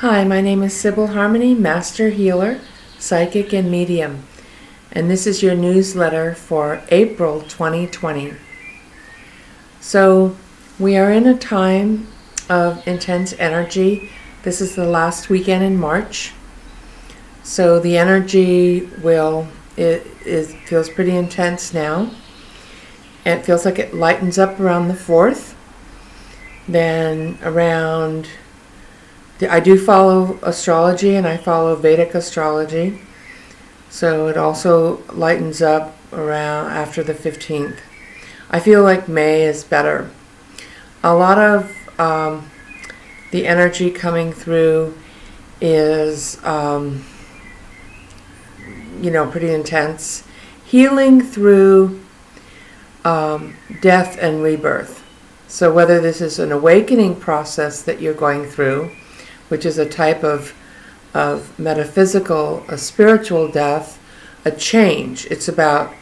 Hi, my name is Sybil Harmony, Master Healer, Psychic and Medium, and this is your newsletter for April 2020. So, we are in a time of intense energy. This is the last weekend in March. So the energy feels pretty intense now. And it feels like it lightens up around the 4th. Then I do follow astrology, and I follow Vedic astrology. So it also lightens up around after the 15th. I feel like May is better. A lot of the energy coming through is, pretty intense. Healing through death and rebirth. So whether this is an awakening process that you're going through, which is a type of metaphysical, a spiritual death, a change. It's about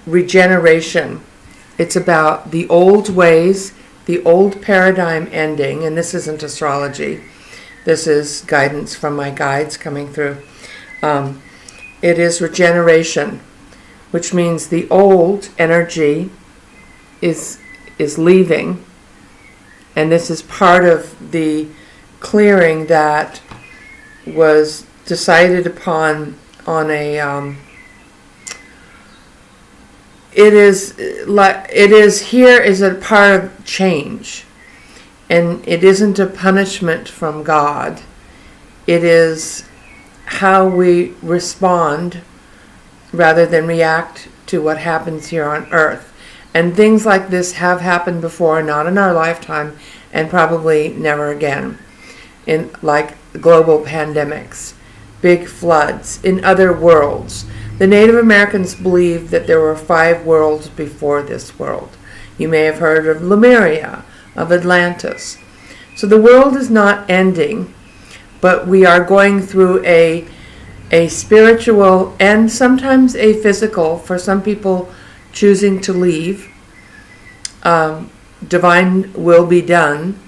regeneration. It's about the old ways, the old paradigm ending, and this isn't astrology. This is guidance from my guides coming through. It is regeneration, which means the old energy is leaving, and this is part of the clearing that was decided upon on a it is here is a part of change, and it isn't a punishment from God. It is how we respond rather than react to what happens here on earth. And things like this have happened before, not in our lifetime, and probably never again. In like global pandemics, big floods, in other worlds. The Native Americans believed that there were 5 worlds before this world. You may have heard of Lemuria, of Atlantis. So the world is not ending, but we are going through a spiritual and sometimes a physical, for some people choosing to leave. Divine will be done.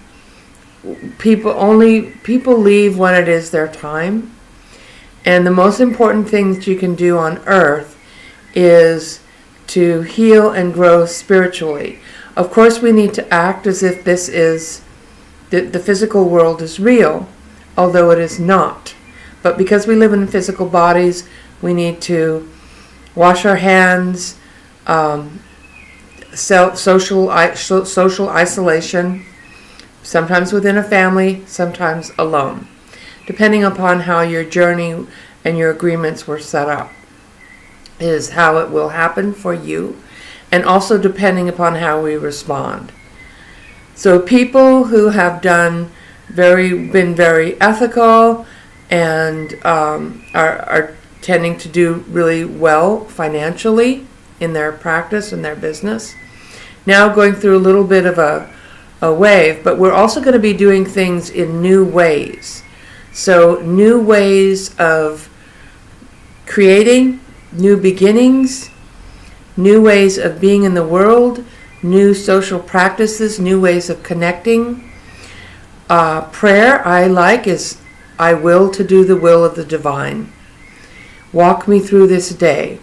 People leave when it is their time. And the most important thing that you can do on earth is to heal and grow spiritually. Of course, we need to act as if this is the physical world is real, although it is not. But because we live in physical bodies, we need to wash our hands, social isolation, sometimes within a family, sometimes alone, depending upon how your journey and your agreements were set up, is how it will happen for you, and also depending upon how we respond. So people who have been very ethical and are tending to do really well financially in their practice and their business, now going through a little bit of a wave, but we're also going to be doing things in new ways. So new ways of creating, new beginnings, new ways of being in the world, new social practices, new ways of connecting. Prayer is I will to do the will of the divine. Walk me through this day.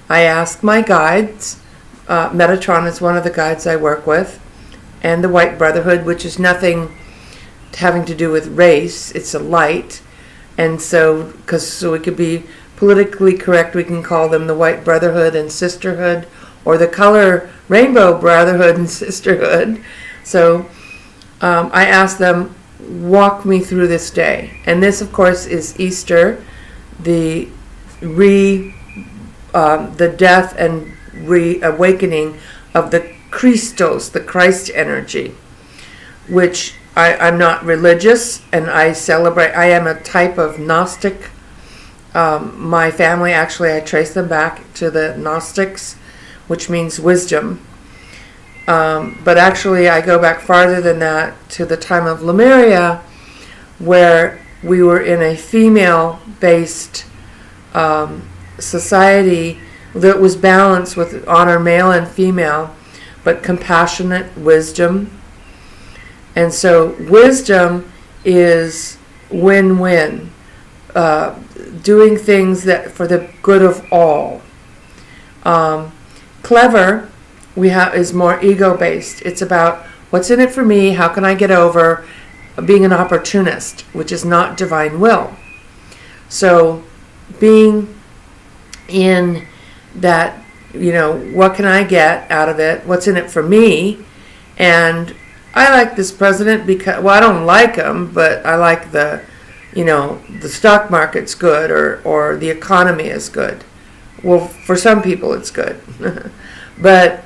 I ask my guides. Metatron is one of the guides I work with, and the White Brotherhood, which is nothing having to do with race. It's a light. And so we could be politically correct, we can call them the White Brotherhood and Sisterhood, or the color Rainbow Brotherhood and Sisterhood. So I ask them, walk me through this day. And this, of course, is Easter, the death and reawakening of the Christos, the Christ energy, which I'm not religious, and I celebrate. I am a type of Gnostic. My family, actually, I trace them back to the Gnostics, which means wisdom. But actually, I go back farther than that to the time of Lemuria, where we were in a female-based society that was balanced with honor male and female, but compassionate wisdom. And so wisdom is win-win, doing things that for the good of all. Clever is more ego-based. It's about what's in it for me, how can I get over, being an opportunist, which is not divine will. So being in that, what can I get out of it, what's in it for me. And I like this president because, I don't like him, but I like the stock market's good, or the economy is good. Well, for some people it's good. But,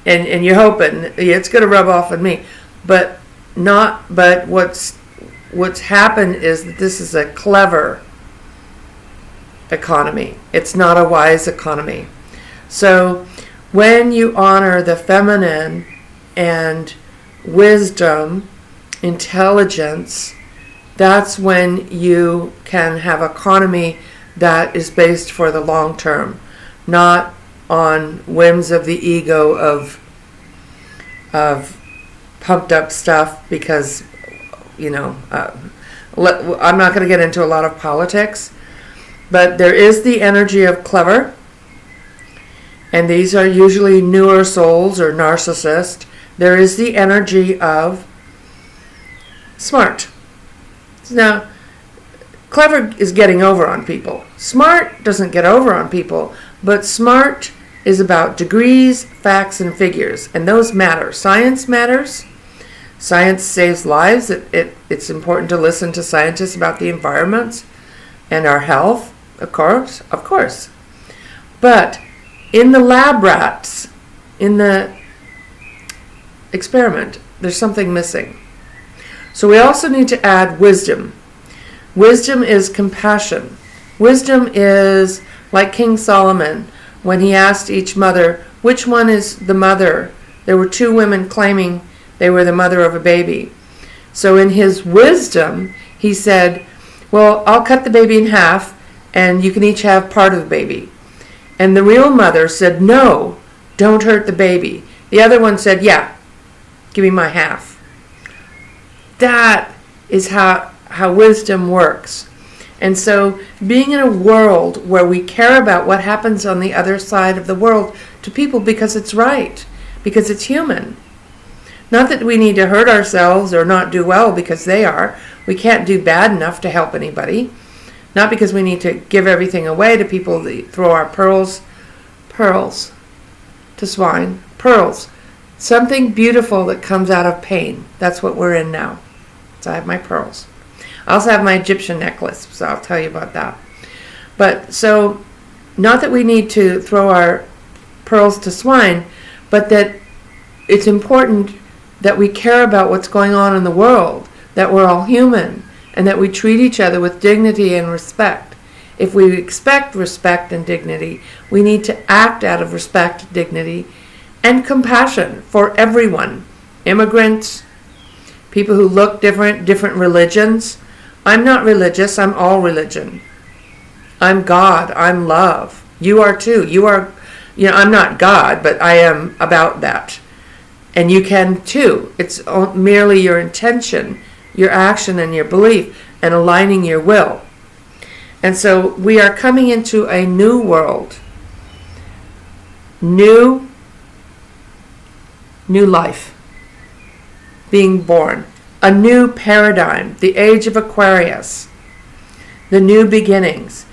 and you're hoping it's going to rub off on me. But what's happened is that this is a clever economy. It's not a wise economy. So when you honor the feminine and wisdom, intelligence, that's when you can have an economy that is based for the long term, not on whims of the ego of pumped up stuff, because I'm not going to get into a lot of politics, but there is the energy of clever, and these are usually newer souls or narcissists. There is the energy of smart. Now, clever is getting over on people. Smart doesn't get over on people, but smart is about degrees, facts, and figures, and those matter. Science matters. Science saves lives. It's important to listen to scientists about the environment and our health, of course. But in the lab rats, in the experiment, there's something missing. So we also need to add wisdom. Wisdom is compassion. Wisdom is like King Solomon when he asked each mother, which one is the mother? There were two women claiming they were the mother of a baby. So in his wisdom, he said, well, I'll cut the baby in half and you can each have part of the baby. And the real mother said, no, don't hurt the baby. The other one said, yeah, give me my half. That is how wisdom works. And so being in a world where we care about what happens on the other side of the world to people because it's right, because it's human. Not that we need to hurt ourselves or not do well because they are. We can't do bad enough to help anybody. Not because we need to give everything away to people that throw our pearls to swine. Pearls. Something beautiful that comes out of pain. That's what we're in now. So I have my pearls. I also have my Egyptian necklace, so I'll tell you about that. But so, not that we need to throw our pearls to swine, but that it's important that we care about what's going on in the world, that we're all human, and that we treat each other with dignity and respect. If we expect respect and dignity, we need to act out of respect, dignity, and compassion for everyone. Immigrants, people who look different religions. I'm not religious, I'm all religion. I'm God, I'm love. You are too. I'm not God, but I am about that. And you can too. It's merely your intention, your action, and your belief, and aligning your will. And so we are coming into a new world. New life. Being born. A new paradigm. The age of Aquarius. The new beginnings.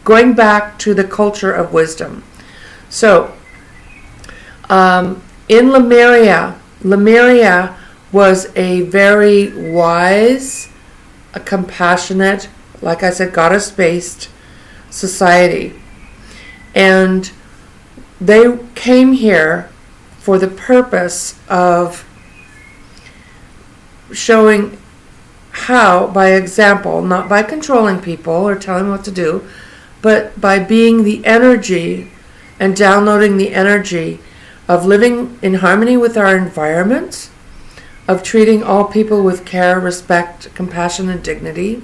Going back to the culture of wisdom. So, in Lemuria was a very wise, a compassionate, like I said, goddess-based society. And they came here for the purpose of showing how, by example, not by controlling people or telling them what to do, but by being the energy and downloading the energy of living in harmony with our environment, of treating all people with care, respect, compassion, and dignity,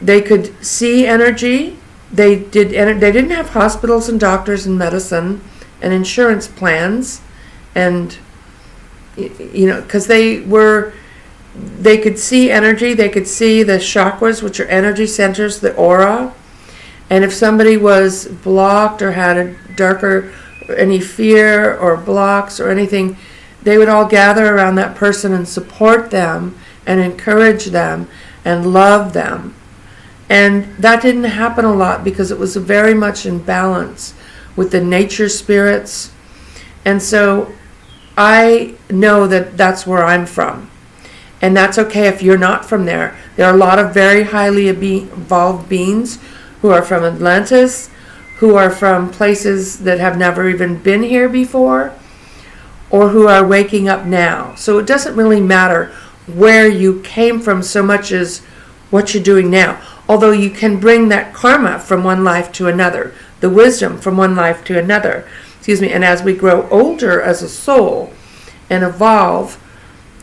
they could see energy. They didn't have hospitals and doctors and medicine and insurance plans, and because they were they could see energy. They could see the chakras, which are energy centers, the aura. And if somebody was blocked or had a darker, any fear or blocks or anything, they would all gather around that person and support them and encourage them and love them. And that didn't happen a lot because it was very much in balance with the nature spirits. And so I know that that's where I'm from. And that's okay if you're not from there. There are a lot of very highly evolved beings who are from Atlantis, who are from places that have never even been here before, or who are waking up now. So it doesn't really matter where you came from so much as what you're doing now. Although you can bring that karma from one life to another, the wisdom from one life to another. And as we grow older as a soul and evolve,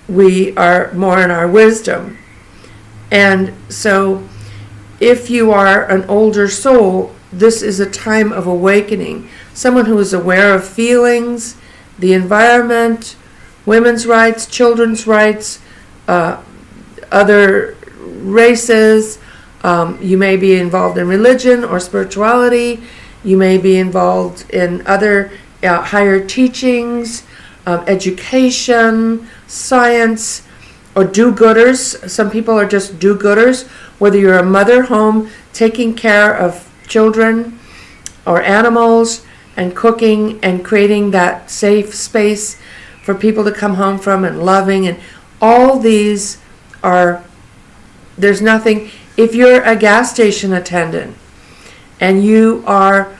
we are more in our wisdom. And so if you are an older soul, this is a time of awakening. Someone who is aware of feelings, the environment, women's rights, children's rights, other races. You may be involved in religion or spirituality. You may be involved in other higher teachings, education, science, or do-gooders. Some people are just do-gooders. Whether you're a mother home taking care of children or animals and cooking and creating that safe space for people to come home from and loving, and all these are, there's nothing. If you're a gas station attendant and you are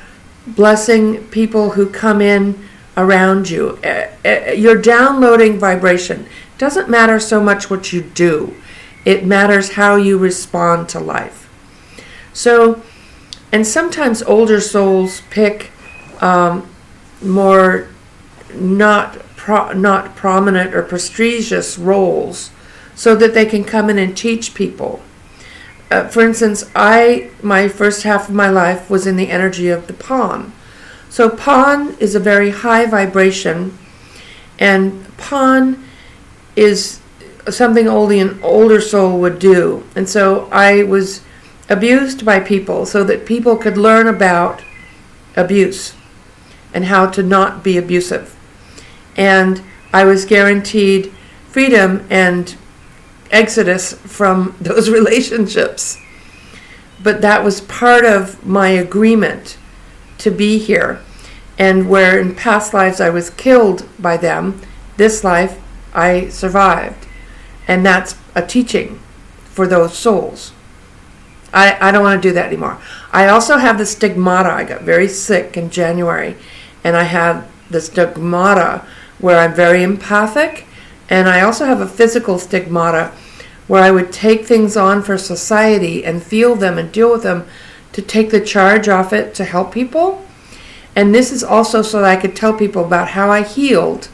blessing people who come in around you, you're downloading vibration. It doesn't matter so much what you do. It matters how you respond to life. So, and sometimes older souls pick more not prominent or prestigious roles so that they can come in and teach people. For instance, my first half of my life was in the energy of the pawn. So pawn is a very high vibration, and pawn is something only an older soul would do. And so I was abused by people so that people could learn about abuse and how to not be abusive. And I was guaranteed freedom and exodus from those relationships. But that was part of my agreement to be here. And where in past lives I was killed by them, this life I survived. And that's a teaching for those souls. I don't want to do that anymore. I also have the stigmata. I got very sick in January, and I have the stigmata where I'm very empathic, and I also have a physical stigmata where I would take things on for society and feel them and deal with them to take the charge off it to help people. And this is also so that I could tell people about how I healed.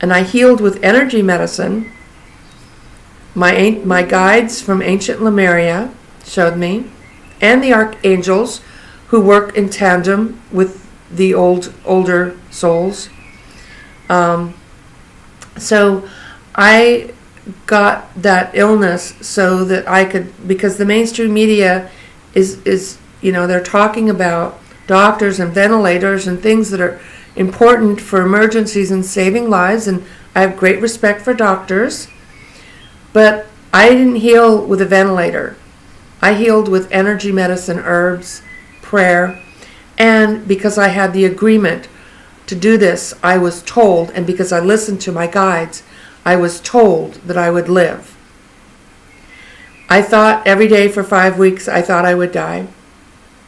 And I healed with energy medicine. My guides from ancient Lemuria showed me, and the archangels who work in tandem with the older souls. So I got that illness so that I could, because the mainstream media is they're talking about doctors and ventilators and things that are important for emergencies and saving lives, and I have great respect for doctors. But I didn't heal with a ventilator. I healed with energy medicine, herbs, prayer, and because I had the agreement to do this, I was told, and because I listened to my guides, I was told that I would live. I thought every day for 5 weeks, I thought I would die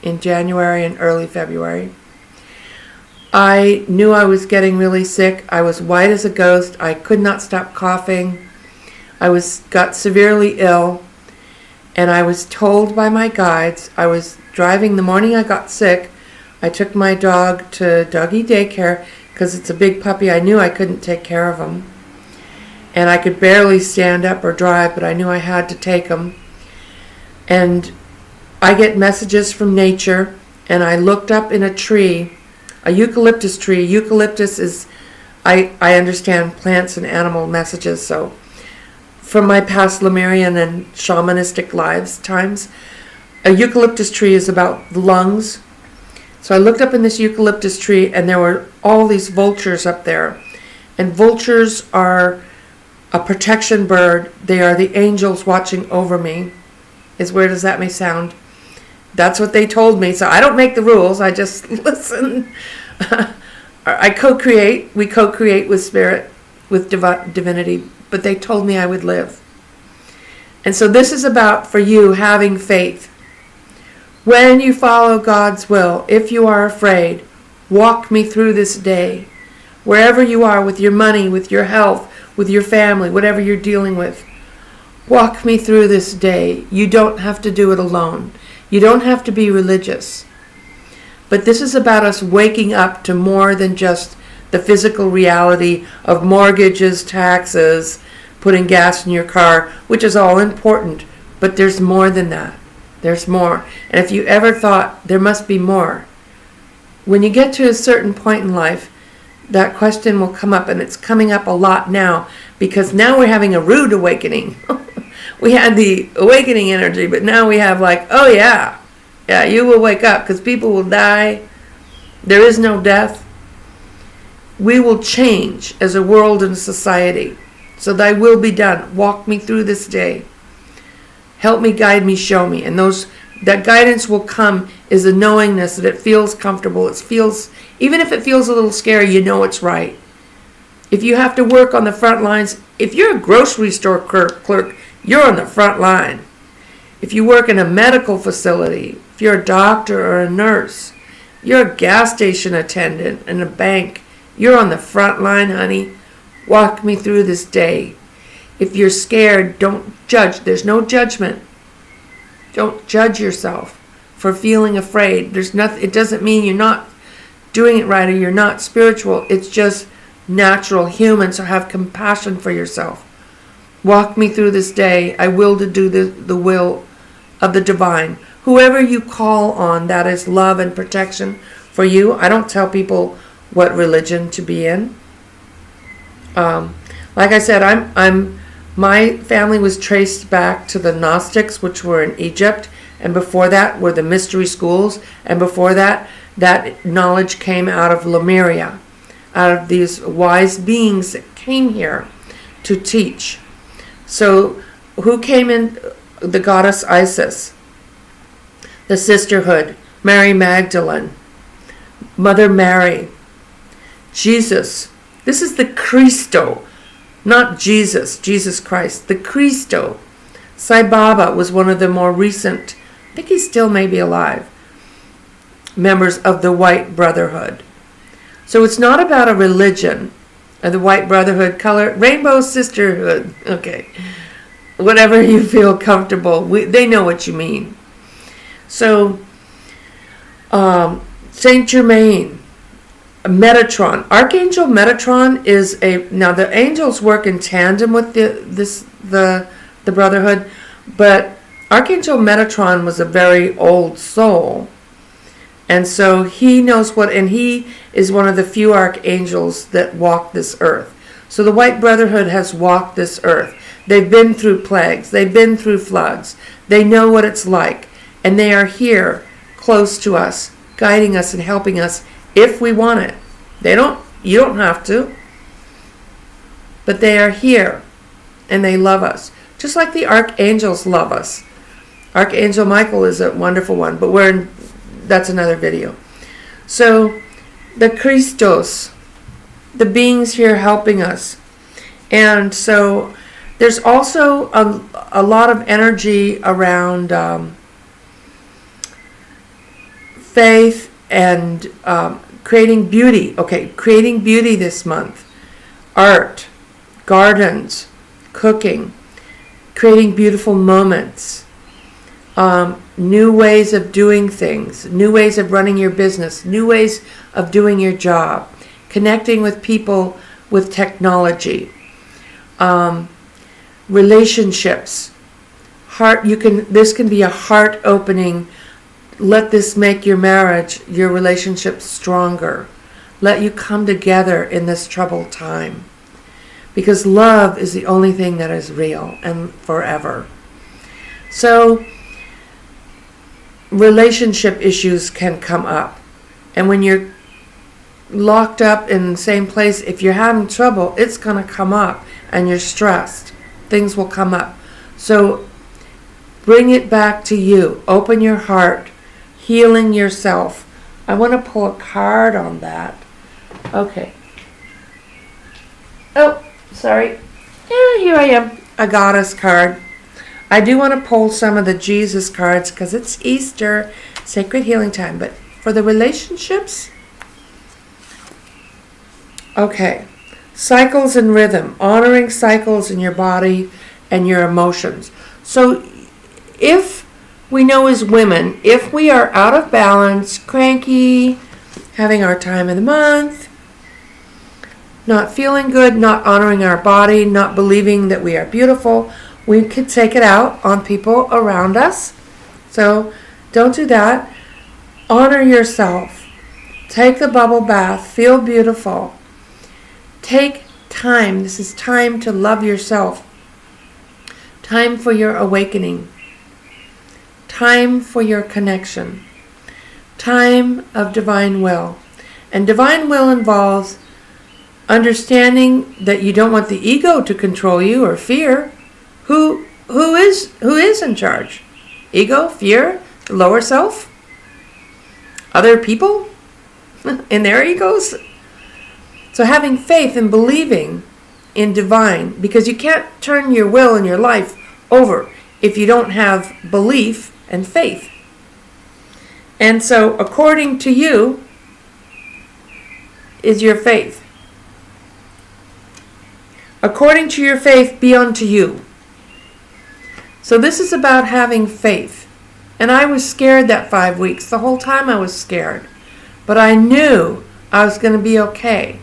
in January and early February. I knew I was getting really sick. I was white as a ghost. I could not stop coughing. I got severely ill, and I was told by my guides. I was driving the morning I got sick. I took my dog to doggy daycare because it's a big puppy. I knew I couldn't take care of him, and I could barely stand up or drive, but I knew I had to take him. And I get messages from nature, and I looked up in a tree, a eucalyptus tree. Eucalyptus is, I understand plants and animal messages, so from my past Lemurian and shamanistic times, a eucalyptus tree is about lungs. So I looked up in this eucalyptus tree, and there were all these vultures up there. And vultures are a protection bird. They are the angels watching over me. As weird as that may sound. That's what they told me. So I don't make the rules. I just listen. I co-create. We co-create with spirit, with divinity. But they told me I would live. And so this is about, for you, having faith. When you follow God's will, if you are afraid, walk me through this day. Wherever you are, with your money, with your health, with your family, whatever you're dealing with, walk me through this day. You don't have to do it alone. You don't have to be religious. But this is about us waking up to more than just the physical reality of mortgages, taxes, putting gas in your car, which is all important. But there's more than that. There's more. And if you ever thought there must be more, when you get to a certain point in life, that question will come up, and it's coming up a lot now, because now we're having a rude awakening. We had the awakening energy, but now we have like, oh yeah, you will wake up, because people will die. There is no death. We will change as a world and a society. So thy will be done. Walk me through this day. Help me, guide me, show me. And that guidance will come is a knowingness that it feels comfortable. It feels, even if it feels a little scary, you know it's right. If you have to work on the front lines, if you're a grocery store clerk, you're on the front line. If you work in a medical facility, if you're a doctor or a nurse, you're a gas station attendant in a bank, you're on the front line, honey. Walk me through this day. If you're scared, don't judge. There's no judgment. Don't judge yourself for feeling afraid. It doesn't mean you're not doing it right or you're not spiritual. It's just natural human. So have compassion for yourself. Walk me through this day. I will to do the will of the divine. Whoever you call on, that is love and protection for you. I don't tell people what religion to be in. Like I said, my family was traced back to the Gnostics, which were in Egypt, and before that were the mystery schools, and before that knowledge came out of Lemuria, out of these wise beings that came here to teach. So who came in? The goddess Isis, the sisterhood, Mary Magdalene, Mother Mary, Jesus. This is the Christo, not Jesus Christ, the Christo. Sai Baba was one of the more recent, I think he still may be alive, members of the White Brotherhood. So it's not about a religion, the White Brotherhood, color, Rainbow Sisterhood, okay, whatever you feel comfortable. They know what you mean. So, Saint Germain, Metatron, Archangel Metatron is now the angels work in tandem with the Brotherhood, but Archangel Metatron was a very old soul, and so he knows and he is one of the few archangels that walk this earth. So the White Brotherhood has walked this earth. They've been through plagues, they've been through floods, they know what it's like, and they are here close to us, guiding us and helping us if we want it. You don't have to, but they are here and they love us, just like the archangels love us. Archangel Michael is a wonderful one, but that's another video. So the Christos, the beings here helping us. And so there's also a lot of energy around faith and creating beauty. Okay, creating beauty this month. Art, gardens, cooking, creating beautiful moments, new ways of doing things, new ways of running your business, new ways of doing your job, connecting with people with technology, relationships, this can be a heart opening. Let this make your marriage, your relationship stronger. Let you come together in this troubled time. because love is the only thing that is real and forever. So relationship issues can come up. And when you're locked up in the same place, if you're having trouble, it's going to come up, and you're stressed. Things will come up. So bring it back to you. Open your heart. Healing yourself. I want to pull a card on that. Okay. Oh, sorry. Yeah, here I am. A Goddess card. I do want to pull some of the Jesus cards because it's Easter, sacred healing time. But for the relationships, okay. Cycles and rhythm. Honoring cycles in your body and your emotions. So if we know as women, if we are out of balance, cranky, having our time of the month, not feeling good, not honoring our body, not believing that we are beautiful, we could take it out on people around us. So don't do that. Honor yourself. Take the bubble bath. Feel beautiful. Take time. This is time to love yourself. Time for your awakening. Time for your connection. Time of divine will. And divine will involves understanding that you don't want the ego to control you, or fear. Who is in charge? Ego, fear, the lower self, other people in their egos. So having faith and believing in divine, because you can't turn your will and your life over if you don't have belief and faith. And so according to you is your faith. According to your faith, be unto you. So this is about having faith. And I was scared that 5 weeks. The whole time I was scared. But I knew I was going to be okay.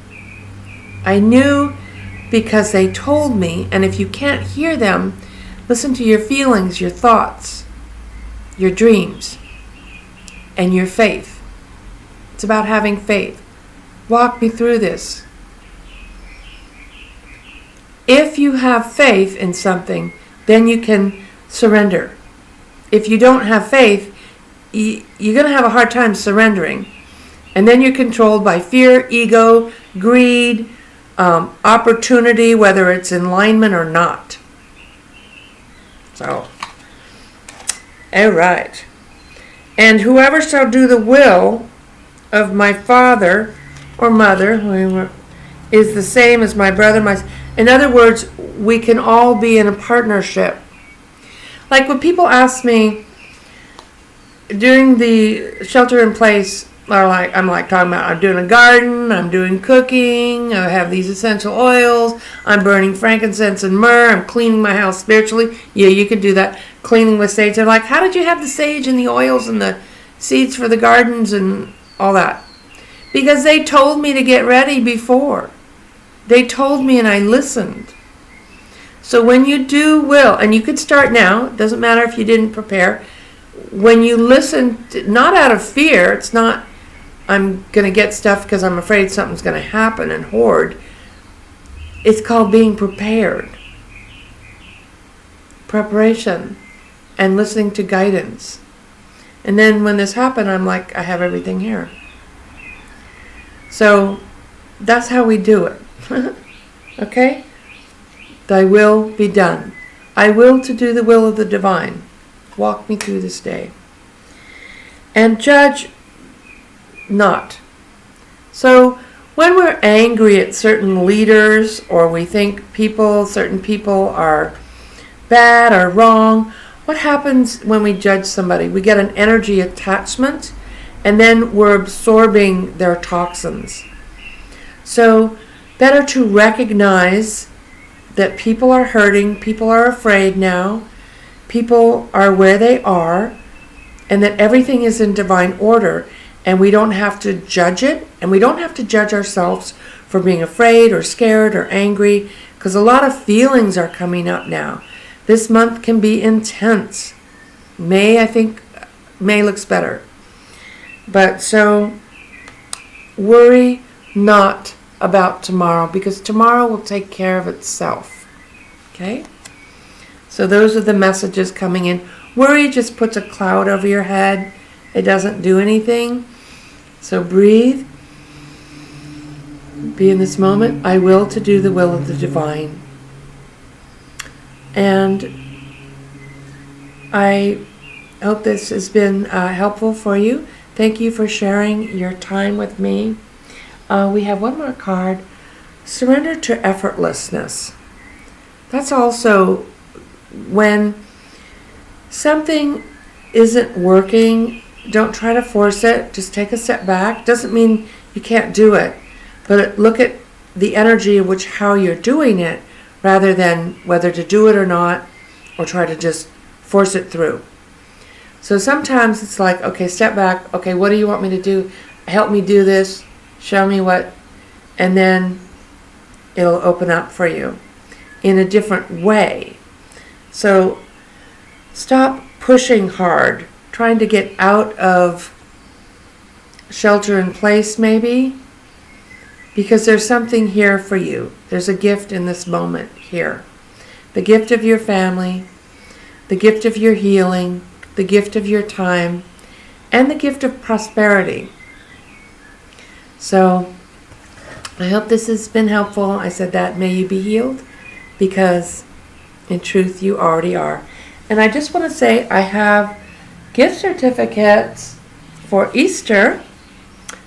I knew because they told me, and if you can't hear them, listen to your feelings, your thoughts, your dreams, and your faith. It's about having faith. Walk me through this. If you have faith in something, then you can surrender. If you don't have faith, you're going to have a hard time surrendering. And then you're controlled by fear, ego, greed, opportunity, whether it's in alignment or not. So, all right. And whoever shall do the will of my father or mother, whoever, is the same as my brother, in other words, we can all be in a partnership. Like when people ask me during the shelter in place, I'm talking about, I'm doing a garden, I'm doing cooking, I have these essential oils, I'm burning frankincense and myrrh, I'm cleaning my house spiritually. Yeah, you could do that. Cleaning with sage. They're like, how did you have the sage and the oils and the seeds for the gardens and all that? Because they told me to get ready before. They told me and I listened. So when you do will, and you could start now, it doesn't matter if you didn't prepare, when you listen, not out of fear, it's not, I'm going to get stuff because I'm afraid something's going to happen and hoard. It's called being prepared. Preparation and listening to guidance. And then when this happened, I'm like, I have everything here. So that's how we do it. Okay? Thy will be done. I will to do the will of the divine. Walk me through this day. And judge not. So when we're angry at certain leaders, or we think certain people are bad or wrong, what happens when we judge somebody? We get an energy attachment, and then we're absorbing their toxins. So better to recognize that people are hurting, people are afraid now, people are where they are, and that everything is in divine order, and we don't have to judge it, and we don't have to judge ourselves for being afraid or scared or angry, because a lot of feelings are coming up now. This month can be intense. May looks better. But so, worry not about tomorrow, because tomorrow will take care of itself. Okay? So those are the messages coming in. Worry just puts a cloud over your head. It doesn't do anything. So breathe. Be in this moment. I will to do the will of the divine. And I hope this has been helpful for you. Thank you for sharing your time with me. We have one more card. Surrender to effortlessness. That's also when something isn't working, don't try to force it. Just take a step back. Doesn't mean you can't do it. But look at the energy in which how you're doing it rather than whether to do it or not, or try to just force it through. So sometimes it's like, okay, step back. Okay, what do you want me to do? Help me do this. Show me what. And then it'll open up for you in a different way. So stop pushing hard, trying to get out of shelter in place maybe, because there's something here for you. There's a gift in this moment here. The gift of your family, the gift of your healing, the gift of your time, and the gift of prosperity. So I hope this has been helpful. I said that, may you be healed, because in truth you already are. And I just want to say I have gift certificates for Easter,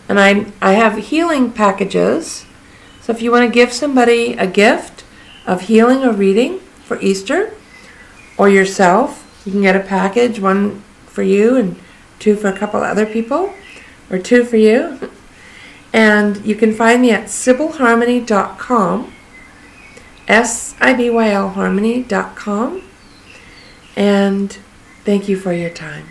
and I have healing packages. So if you want to give somebody a gift of healing or reading for Easter, or yourself, you can get a package, one for you and two for a couple other people, or two for you. And you can find me at SibylHarmony.com, SIBYL Harmony.com. And thank you for your time.